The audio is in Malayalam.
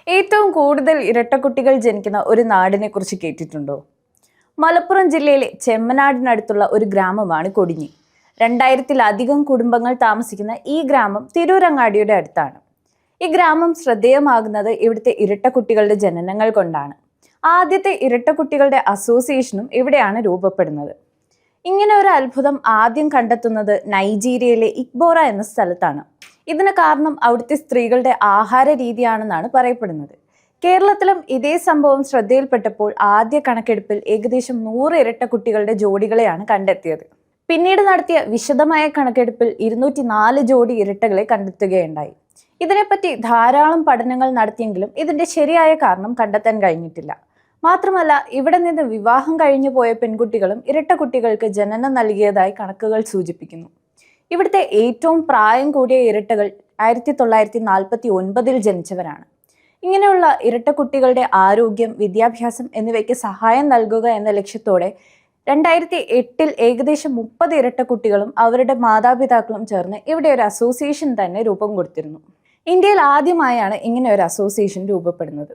ഏറ്റവും കൂടുതൽ ഇരട്ടക്കുട്ടികൾ ജനിക്കുന്ന ഒരു നാടിനെ കുറിച്ച് കേട്ടിട്ടുണ്ടോ? മലപ്പുറം ജില്ലയിലെ ചെമ്മനാടിനടുത്തുള്ള ഒരു ഗ്രാമമാണ് കൊടിഞ്ഞി. 2000-ലധികം കുടുംബങ്ങൾ താമസിക്കുന്ന ഈ ഗ്രാമം തിരൂരങ്ങാടിയുടെ അടുത്താണ്. ഈ ഗ്രാമം ശ്രദ്ധേയമാകുന്നത് ഇവിടുത്തെ ഇരട്ടക്കുട്ടികളുടെ ജനനങ്ങൾ കൊണ്ടാണ്. ആദ്യത്തെ ഇരട്ടക്കുട്ടികളുടെ അസോസിയേഷനും ഇവിടെയാണ് രൂപപ്പെടുന്നത്. ഇങ്ങനെ ഒരു അത്ഭുതം ആദ്യം കണ്ടെത്തുന്നത് നൈജീരിയയിലെ ഇക്ബോറ എന്ന സ്ഥലത്താണ്. ഇതിന് കാരണം അവിടുത്തെ സ്ത്രീകളുടെ ആഹാര രീതിയാണെന്നാണ് പറയപ്പെടുന്നത്. കേരളത്തിലും ഇതേ സംഭവം ശ്രദ്ധയിൽപ്പെട്ടപ്പോൾ ആദ്യ കണക്കെടുപ്പിൽ ഏകദേശം 100 ഇരട്ടക്കുട്ടികളുടെ ജോഡികളെയാണ് കണ്ടെത്തിയത്. പിന്നീട് നടത്തിയ വിശദമായ കണക്കെടുപ്പിൽ 204 ജോഡി ഇരട്ടകളെ കണ്ടെത്തുകയുണ്ടായി. ഇതിനെപ്പറ്റി ധാരാളം പഠനങ്ങൾ നടത്തിയെങ്കിലും ഇതിന്റെ ശരിയായ കാരണം കണ്ടെത്താൻ കഴിഞ്ഞിട്ടില്ല. മാത്രമല്ല, ഇവിടെ നിന്ന് വിവാഹം കഴിഞ്ഞു പോയ പെൺകുട്ടികളും ഇരട്ടക്കുട്ടികൾക്ക് ജനനം നൽകിയതായി കണക്കുകൾ സൂചിപ്പിക്കുന്നു. ഇവിടുത്തെ ഏറ്റവും പ്രായം കൂടിയ ഇരട്ടകൾ 1949 ജനിച്ചവരാണ്. ഇങ്ങനെയുള്ള ഇരട്ടക്കുട്ടികളുടെ ആരോഗ്യം, വിദ്യാഭ്യാസം എന്നിവയ്ക്ക് സഹായം നൽകുക എന്ന ലക്ഷ്യത്തോടെ 2008 ഏകദേശം 30 ഇരട്ടക്കുട്ടികളും അവരുടെ മാതാപിതാക്കളും ചേർന്ന് ഇവിടെ ഒരു അസോസിയേഷൻ തന്നെ രൂപം കൊടുത്തിരുന്നു. ഇന്ത്യയിൽ ആദ്യമായാണ് ഇങ്ങനെ ഒരു അസോസിയേഷൻ രൂപപ്പെടുന്നത്.